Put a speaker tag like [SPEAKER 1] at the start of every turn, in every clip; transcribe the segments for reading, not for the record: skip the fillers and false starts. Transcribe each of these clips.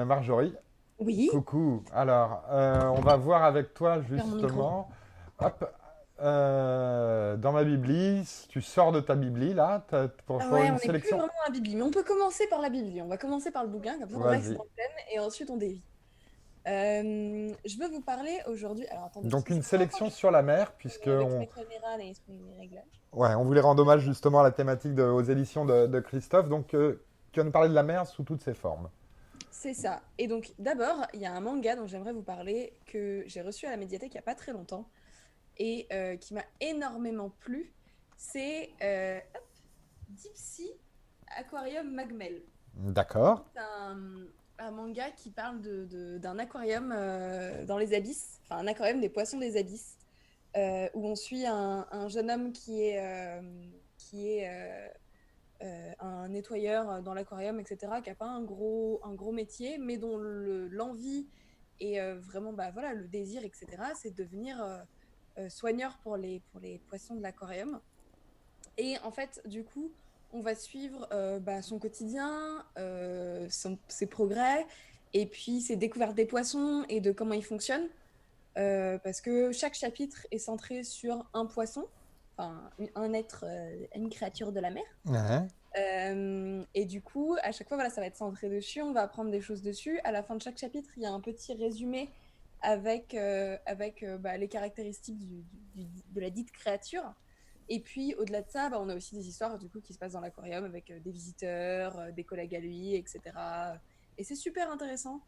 [SPEAKER 1] Marjorie,
[SPEAKER 2] Oui,
[SPEAKER 1] coucou. Alors, on va voir avec toi
[SPEAKER 2] vers mon micro.
[SPEAKER 1] justement. Hop, dans ma bibli, tu sors de ta bibli là
[SPEAKER 2] Ah
[SPEAKER 1] pour
[SPEAKER 2] ouais,
[SPEAKER 1] une
[SPEAKER 2] on n'est plus
[SPEAKER 1] sélection.
[SPEAKER 2] vraiment à la Bibli, mais on peut commencer par la Bibli. On va commencer par le bouquin, comme ça on reste
[SPEAKER 1] Vas-y.
[SPEAKER 2] dans le thème et ensuite on dévie. Je veux vous parler aujourd'hui. Alors attendez, parce
[SPEAKER 1] Donc
[SPEAKER 2] que c'est
[SPEAKER 1] une
[SPEAKER 2] la première fois
[SPEAKER 1] sélection
[SPEAKER 2] que je
[SPEAKER 1] sur la mer,
[SPEAKER 2] fais
[SPEAKER 1] puisque
[SPEAKER 2] avec ma caméra les réglages.
[SPEAKER 1] ouais, on voulait rendre hommage justement à la thématique aux éditions de Christophe. Donc, tu vas nous parler de la mer sous toutes ses formes.
[SPEAKER 2] C'est ça. Et donc d'abord, il y a un manga dont j'aimerais vous parler que j'ai reçu à la médiathèque il n'y a pas très longtemps et qui m'a énormément plu. C'est Deep Sea Aquarium Magmel.
[SPEAKER 1] D'accord.
[SPEAKER 2] C'est un manga qui parle d'un aquarium dans les abysses, enfin un aquarium des poissons des abysses, où on suit un jeune homme qui est un nettoyeur dans l'aquarium, etc., qui n'a pas un gros métier, mais dont l'envie et vraiment bah, voilà, le désir, etc., c'est de devenir soigneur pour les poissons de l'aquarium. Et en fait, du coup, on va suivre bah, son quotidien, ses progrès, et puis ses découvertes des poissons et de comment ils fonctionnent. Parce que chaque chapitre est centré sur un poisson, enfin un être, une créature de la mer.
[SPEAKER 1] Ouais.
[SPEAKER 2] Et du coup, à chaque fois, voilà, ça va être centré dessus, on va apprendre des choses dessus. À la fin de chaque chapitre, il y a un petit résumé avec bah, les caractéristiques de la dite créature. Et puis, au-delà de ça, bah, on a aussi des histoires du coup, qui se passent dans l'aquarium avec des visiteurs, des collègues à lui, etc. Et c'est super intéressant.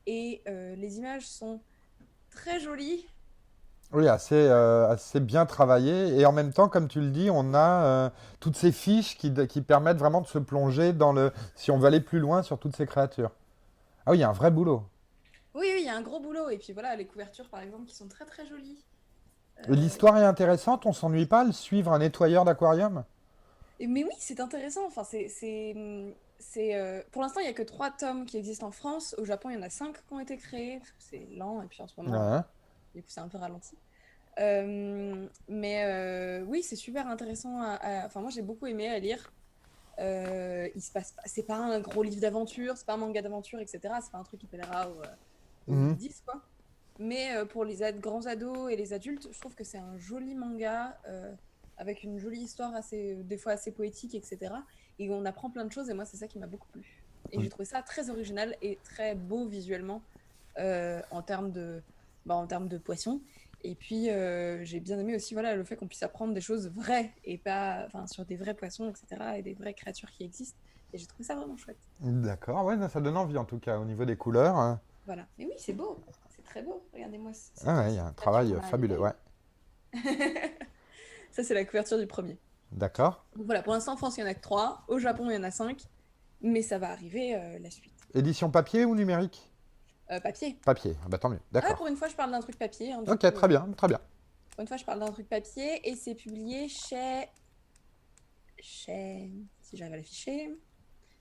[SPEAKER 2] Et les images sont très jolies.
[SPEAKER 1] Oui, assez bien travaillé. Et en même temps, comme tu le dis, on a toutes ces fiches qui permettent vraiment de se plonger dans si on veut aller plus loin sur toutes ces créatures. Ah oui, il y a un vrai boulot.
[SPEAKER 2] Oui, oui, il y a un gros boulot. Et puis voilà, les couvertures, par exemple, qui sont très très jolies.
[SPEAKER 1] Et
[SPEAKER 2] Euh,
[SPEAKER 1] l'histoire est intéressante, on s'ennuie pas à le suivre un nettoyeur d'aquarium?
[SPEAKER 2] Mais oui, c'est intéressant. Enfin, pour l'instant, il n'y a que 3 tomes qui existent en France. Au Japon, il y en a 5 qui ont été créés, parce que c'est lent, et puis en ce moment,
[SPEAKER 1] Ouais.
[SPEAKER 2] du coup, c'est un peu ralenti. Mais oui, c'est super intéressant. Enfin, moi, j'ai beaucoup aimé à lire. Il se passe C'est pas un gros livre d'aventure, c'est pas un manga d'aventure, etc. C'est pas un truc qui plaira aux
[SPEAKER 1] Mhm.
[SPEAKER 2] 8-10, quoi. Mais pour les grands ados et les adultes, je trouve que c'est un joli manga avec une jolie histoire des fois assez poétique, etc. Et on apprend plein de choses et moi, c'est ça qui m'a beaucoup plu. Et j'ai trouvé ça très original et très beau visuellement en en termes de poissons. Et puis, j'ai bien aimé aussi voilà, le fait qu'on puisse apprendre des choses vraies et pas enfin, sur des vrais poissons, etc. et des vraies créatures qui existent. Et j'ai trouvé ça vraiment chouette.
[SPEAKER 1] D'accord, ouais, ça donne envie en tout cas au niveau des couleurs.
[SPEAKER 2] Voilà. Mais oui, c'est beau. C'est très beau. Regardez-moi
[SPEAKER 1] Ah ouais, il y a
[SPEAKER 2] cette
[SPEAKER 1] un
[SPEAKER 2] créature
[SPEAKER 1] travail fabuleux,
[SPEAKER 2] marinette.
[SPEAKER 1] ouais.
[SPEAKER 2] Ça, c'est la couverture du premier.
[SPEAKER 1] D'accord.
[SPEAKER 2] Donc voilà, pour l'instant, en France, il y en a que 3. Au Japon, il y en a 5. Mais ça va arriver la suite.
[SPEAKER 1] Édition papier ou numérique?
[SPEAKER 2] Papier.
[SPEAKER 1] Papier, ah bah tant mieux,
[SPEAKER 2] Ah, pour
[SPEAKER 1] d'accord.
[SPEAKER 2] une fois, je parle d'un truc papier. Du
[SPEAKER 1] Ok,
[SPEAKER 2] coup,
[SPEAKER 1] très bien, très bien.
[SPEAKER 2] pour une fois, je parle d'un truc papier. Et c'est publié si j'arrive à l'afficher,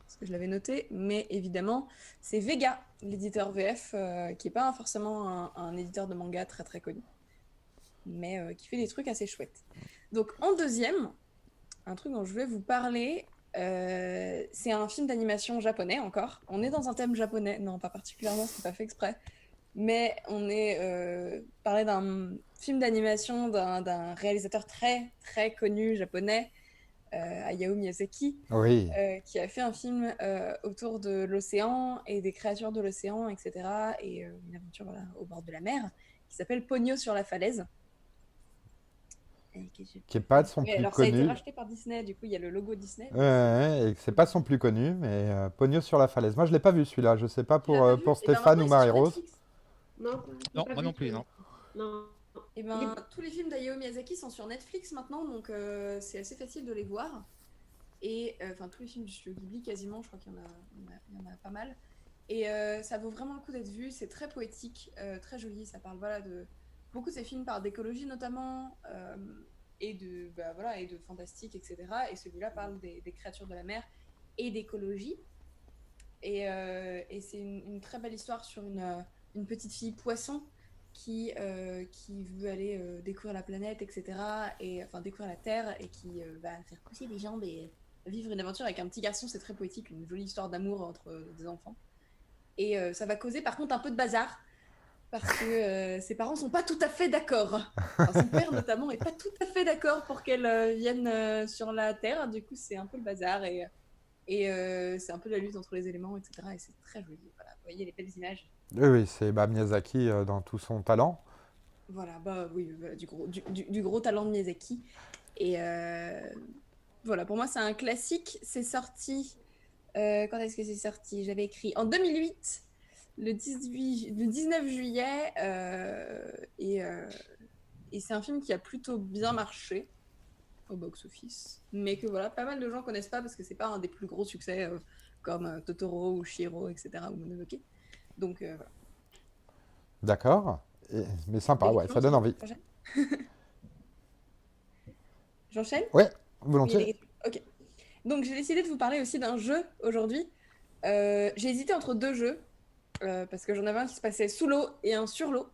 [SPEAKER 2] parce que je l'avais noté. Mais évidemment, c'est Vega, l'éditeur VF, qui n'est pas forcément un éditeur de manga très très connu. Mais qui fait des trucs assez chouettes. Donc, en deuxième, un truc dont je vais vous parler, c'est un film d'animation japonais encore. On est dans un thème japonais, non pas particulièrement, c'est pas fait exprès, mais on est parlé d'un film d'animation d'un réalisateur très très connu japonais, Hayao Miyazaki,
[SPEAKER 1] Oui.
[SPEAKER 2] qui a fait un film autour de l'océan et des créatures de l'océan, etc. Et une aventure voilà, au bord de la mer qui s'appelle Pogno sur la falaise. Et que je
[SPEAKER 1] Qui est
[SPEAKER 2] peux
[SPEAKER 1] pas
[SPEAKER 2] faire.
[SPEAKER 1] son
[SPEAKER 2] Oui,
[SPEAKER 1] plus
[SPEAKER 2] alors ça a été
[SPEAKER 1] connu.
[SPEAKER 2] racheté par Disney, du coup il y a le logo Disney,
[SPEAKER 1] Ouais,
[SPEAKER 2] mais c'est
[SPEAKER 1] ouais, et c'est pas son plus connu, mais Pogno sur la falaise. Moi, je l'ai pas vu celui-là. Je sais pas
[SPEAKER 2] Tu l'as pas vu?
[SPEAKER 1] pour
[SPEAKER 2] Et ben
[SPEAKER 1] Stéphane
[SPEAKER 2] maintenant
[SPEAKER 1] ou
[SPEAKER 2] ils sont sur
[SPEAKER 1] Marie-Rose.
[SPEAKER 2] Netflix.
[SPEAKER 3] Non, j'ai
[SPEAKER 4] Non,
[SPEAKER 3] pas
[SPEAKER 4] moi
[SPEAKER 3] vu
[SPEAKER 4] non plus,
[SPEAKER 3] celui-là.
[SPEAKER 4] non.
[SPEAKER 3] Non.
[SPEAKER 2] Et
[SPEAKER 3] Il
[SPEAKER 2] ben
[SPEAKER 3] est...
[SPEAKER 2] tous les films d'Hayao Miyazaki sont sur Netflix maintenant, donc c'est assez facile de les voir. Et enfin tous les films du studio Ghibli quasiment, je crois qu'il y en a pas mal. Et ça vaut vraiment le coup d'être vu. C'est très poétique, très joli. Ça parle voilà de beaucoup de ces films parlent d'écologie notamment et de bah, voilà et de fantastique, etc. Et celui-là parle des créatures de la mer et d'écologie. Et c'est une très belle histoire sur une petite fille poisson qui veut aller découvrir la planète, etc. Et enfin découvrir la Terre et qui va faire pousser des jambes et vivre une aventure avec un petit garçon. C'est très poétique, une jolie histoire d'amour entre des enfants. Et ça va causer par contre un peu de bazar parce que ses parents sont pas tout à fait d'accord. Enfin, son père notamment est pas tout à fait d'accord pour qu'elle vienne sur la Terre. Du coup, c'est un peu le bazar et c'est un peu la lutte entre les éléments, etc. Et c'est très joli. Voilà, vous voyez les belles images.
[SPEAKER 1] Oui, oui, c'est Miyazaki dans tout son talent.
[SPEAKER 2] Voilà, bah oui, voilà, du gros talent de Miyazaki. Et voilà, pour moi, c'est un classique. C'est sorti. Quand est-ce que c'est sorti? J'avais écrit en 2008, le 19 juillet. Et c'est un film qui a plutôt bien marché au box-office. Mais que voilà, pas mal de gens connaissent pas parce que c'est pas un des plus gros succès comme Totoro ou Shiro, etc. ou Mononoke. Donc voilà.
[SPEAKER 1] D'accord. Mais sympa,
[SPEAKER 2] Des
[SPEAKER 1] ouais,
[SPEAKER 2] questions,
[SPEAKER 1] ça donne
[SPEAKER 2] sinon?
[SPEAKER 1] envie.
[SPEAKER 2] J'enchaîne?
[SPEAKER 1] Ouais,
[SPEAKER 2] Oui, il y a
[SPEAKER 1] volontiers.
[SPEAKER 2] des questions. Ok. Donc j'ai décidé de vous parler aussi d'un jeu aujourd'hui. J'ai hésité entre deux jeux parce que j'en avais un qui se passait sous l'eau et un sur l'eau.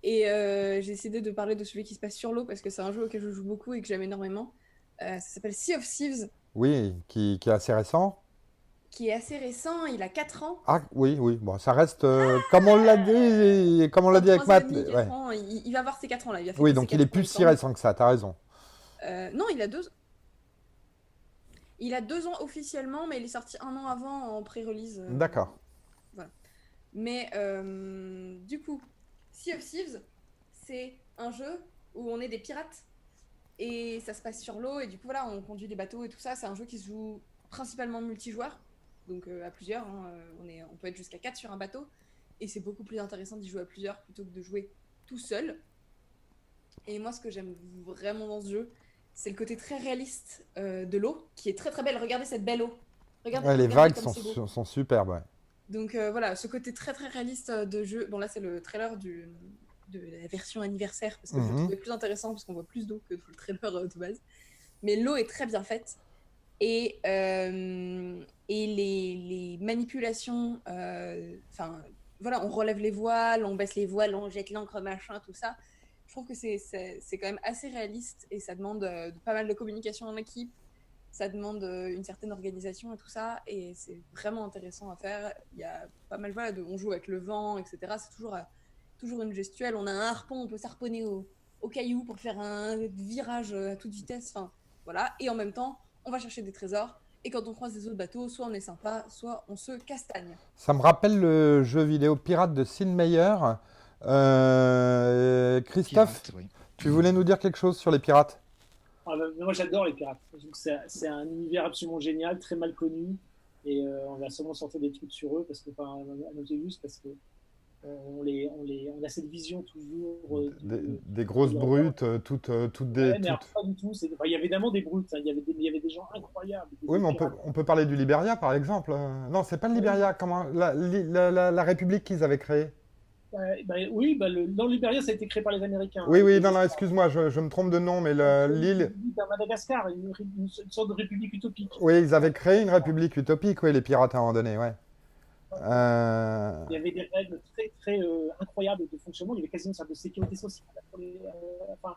[SPEAKER 2] Et j'ai décidé de parler de celui qui se passe sur l'eau parce que c'est un jeu auquel je joue beaucoup et que j'aime énormément. Ça s'appelle Sea of Thieves,
[SPEAKER 1] Oui, qui est assez récent.
[SPEAKER 2] qui est assez récent, il a 4 ans.
[SPEAKER 1] Ah, oui, oui, bon, ça reste comme on l'a dit, comme on l'a
[SPEAKER 2] En
[SPEAKER 1] dit avec
[SPEAKER 2] 3 ans et
[SPEAKER 1] Matt.
[SPEAKER 2] demi, 4
[SPEAKER 1] Ouais.
[SPEAKER 2] ans, il va avoir ses 4 ans là, il va
[SPEAKER 1] Oui,
[SPEAKER 2] fêter ses
[SPEAKER 1] donc il est
[SPEAKER 2] 4 ans, il
[SPEAKER 1] plus
[SPEAKER 2] me
[SPEAKER 1] si
[SPEAKER 2] semble.
[SPEAKER 1] récent que ça, t'as raison.
[SPEAKER 2] Non, il a 2 ans officiellement, mais il est sorti 1 an avant en pré-release.
[SPEAKER 1] D'accord.
[SPEAKER 2] Voilà. Mais du coup, Sea of Thieves, c'est un jeu où on est des pirates et ça se passe sur l'eau et du coup voilà, on conduit des bateaux et tout ça. C'est un jeu qui se joue principalement multijoueur, donc à plusieurs. Hein, on peut être jusqu'à 4 sur un bateau et c'est beaucoup plus intéressant d'y jouer à plusieurs plutôt que de jouer tout seul. Et moi, ce que j'aime vraiment dans ce jeu, c'est le côté très réaliste de l'eau, qui est très très belle. Regardez cette belle eau.
[SPEAKER 1] Ouais, les
[SPEAKER 2] Regardez
[SPEAKER 1] vagues
[SPEAKER 2] comme c'est beau.
[SPEAKER 1] sont superbes, ouais.
[SPEAKER 2] Donc voilà, ce côté très très réaliste de jeu. Bon là c'est le trailer de la version anniversaire parce que je le
[SPEAKER 1] Mhm.
[SPEAKER 2] trouvais plus intéressant parce qu'on voit plus d'eau que dans le trailer de base. Mais l'eau est très bien faite et les manipulations, enfin voilà, on relève les voiles, on baisse les voiles, on jette l'ancre, machin, tout ça. Je trouve que c'est quand même assez réaliste et ça demande pas mal de communication en équipe, ça demande une certaine organisation et tout ça, et c'est vraiment intéressant à faire. Il y a pas mal, voilà, on joue avec le vent, etc. C'est toujours une gestuelle. On a un harpon, on peut s'harponner au caillou pour faire un virage à toute vitesse. Enfin, voilà. Et en même temps, on va chercher des trésors. Et quand on croise des autres bateaux, soit on est sympa, soit on se castagne.
[SPEAKER 1] Ça me rappelle le jeu vidéo Pirate de Sid Meier. Christophe,
[SPEAKER 4] Pirate, oui.
[SPEAKER 1] tu voulais nous dire quelque chose sur les pirates?
[SPEAKER 5] Ah, bah, moi, j'adore les pirates. Je trouve que c'est un univers absolument génial, très mal connu. Et on va sûrement sortir des trucs sur eux, parce que, enfin, à nos yeux, parce que on a cette vision toujours
[SPEAKER 1] Des grosses
[SPEAKER 5] de leur-
[SPEAKER 1] brutes, toutes des...
[SPEAKER 5] Ouais, mais alors,
[SPEAKER 1] Toutes...
[SPEAKER 5] pas du tout. Enfin, il y avait évidemment des brutes, hein. Il y avait des gens incroyables,
[SPEAKER 1] Oui, mais
[SPEAKER 5] pirates.
[SPEAKER 1] on peut parler du Liberia, par exemple. Non, c'est pas le Liberia. Comment... la république qu'ils avaient créée.
[SPEAKER 5] Oui, dans le Libéria, ça a été créé par les Américains,
[SPEAKER 1] Oui,
[SPEAKER 5] avec
[SPEAKER 1] oui,
[SPEAKER 5] les
[SPEAKER 1] non, non,
[SPEAKER 5] esclaves.
[SPEAKER 1] excuse-moi, je me trompe de nom, mais l'île...
[SPEAKER 5] À Madagascar, une sorte de république utopique.
[SPEAKER 1] Oui, ils avaient créé une république utopique, oui, les pirates à un moment donné, ouais. Euh,
[SPEAKER 5] Il y avait des règles très, très incroyables de fonctionnement. Il y avait quasiment une sorte de sécurité sociale pour enfin,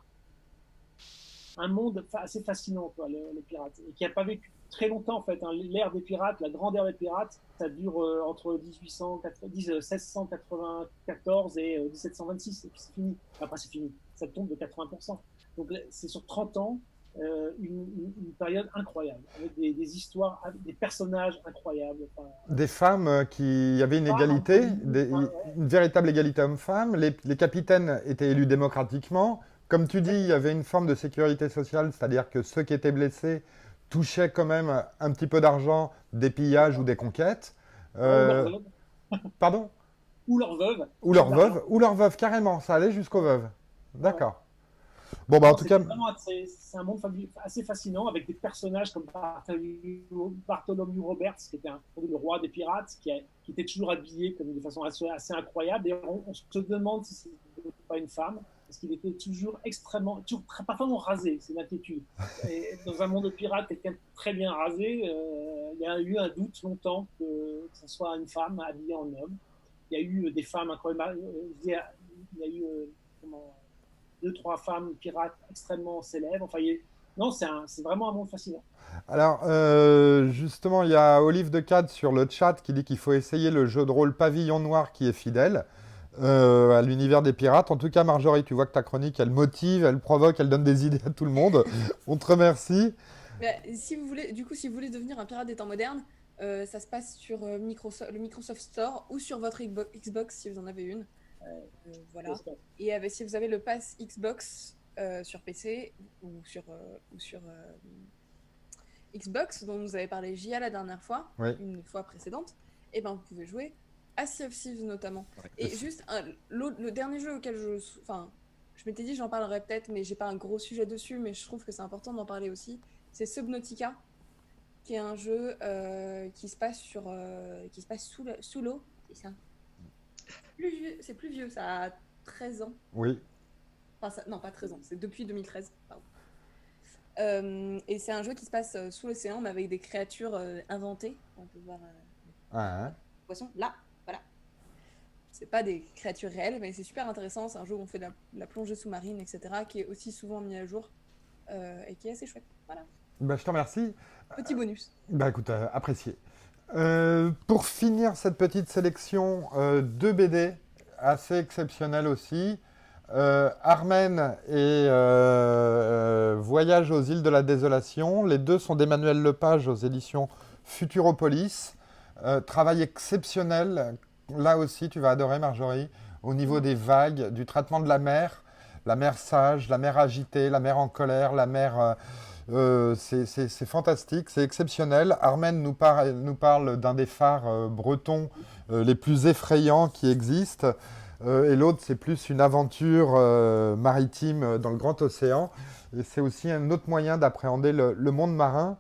[SPEAKER 5] un monde assez fascinant, quoi, les pirates. Et qui n'a pas vécu très longtemps, en fait. Hein. L'ère des pirates, la grande ère des pirates, ça dure entre 1694 et 1726. Et puis c'est fini. Après, c'est fini. Ça tombe de 80%. Donc, c'est sur 30 ans. Une période incroyable, avec des histoires, des personnages incroyables. Enfin,
[SPEAKER 1] des femmes qui avaient une égalité, une véritable égalité homme-femme. Les capitaines étaient élus démocratiquement. Comme tu dis, il y avait une forme de sécurité sociale, c'est-à-dire que ceux qui étaient blessés touchaient quand même un petit peu d'argent des pillages ou des conquêtes. Euh, pardon?
[SPEAKER 5] ou leur veuve.
[SPEAKER 1] Ou leur veuve, carrément. Ça allait jusqu'aux veuves. D'accord. Bon, bah en
[SPEAKER 5] Non,
[SPEAKER 1] tout cas,
[SPEAKER 5] c'est un monde assez fascinant avec des personnages comme Bartholomew Roberts, qui était le roi des pirates, qui était toujours habillé comme de façon assez incroyable. Et on se demande si c'était pas une femme, parce qu'il était toujours toujours parfaitement rasé, c'est l'inquiétude. Et dans un monde de pirates, quelqu'un de très bien rasé, il y a eu un doute longtemps que ce soit une femme habillée en homme. Il y a eu des femmes incroyables. Il y a eu 2-3 femmes pirates extrêmement célèbres. Enfin, Non, c'est vraiment un monde fascinant.
[SPEAKER 1] Alors, justement, il y a Olive de Cade sur le chat qui dit qu'il faut essayer le jeu de rôle Pavillon Noir qui est fidèle à l'univers des pirates. En tout cas, Marjorie, tu vois que ta chronique, elle motive, elle provoque, elle donne des idées à tout le monde. On te remercie.
[SPEAKER 2] Si vous voulez, du coup, si vous voulez devenir un pirate des temps modernes, ça se passe sur le Microsoft Store ou sur votre Xbox si vous en avez une. Voilà. Et si vous avez le pass Xbox sur PC ou sur Xbox, dont nous avait parlé Gia la dernière fois,
[SPEAKER 1] Oui.
[SPEAKER 2] une fois précédente, et ben vous pouvez jouer à Sea of Thieves notamment. Et juste le dernier jeu auquel je m'étais dit j'en parlerais peut-être, mais j'ai pas un gros sujet dessus, mais je trouve que c'est important d'en parler aussi. C'est Subnautica, qui est un jeu qui se passe sous l'eau, c'est ça. C'est plus vieux, ça a 13 ans.
[SPEAKER 1] Oui.
[SPEAKER 2] Enfin, non, pas 13 ans, c'est depuis 2013, pardon. Et c'est un jeu qui se passe sous l'océan, mais avec des créatures inventées. On peut voir poisson là, voilà. C'est pas des créatures réelles, mais c'est super intéressant. C'est un jeu où on fait de la plongée sous-marine, etc., qui est aussi souvent mis à jour et qui est assez chouette. Voilà.
[SPEAKER 1] Bah, je te remercie.
[SPEAKER 2] Petit bonus.
[SPEAKER 1] Bah écoute, apprécié. Pour finir cette petite sélection, deux BD assez exceptionnelles aussi. Armen et Voyage aux îles de la Désolation. Les deux sont d'Emmanuel Lepage aux éditions Futuropolis. Travail exceptionnel. Là aussi, tu vas adorer, Marjorie, au niveau des vagues, du traitement de la mer sage, la mer agitée, la mer en colère, la mer... c'est fantastique, c'est exceptionnel. Armen nous parle d'un des phares bretons les plus effrayants qui existent. Et l'autre, c'est plus une aventure maritime dans le grand océan. Et c'est aussi un autre moyen d'appréhender le monde marin.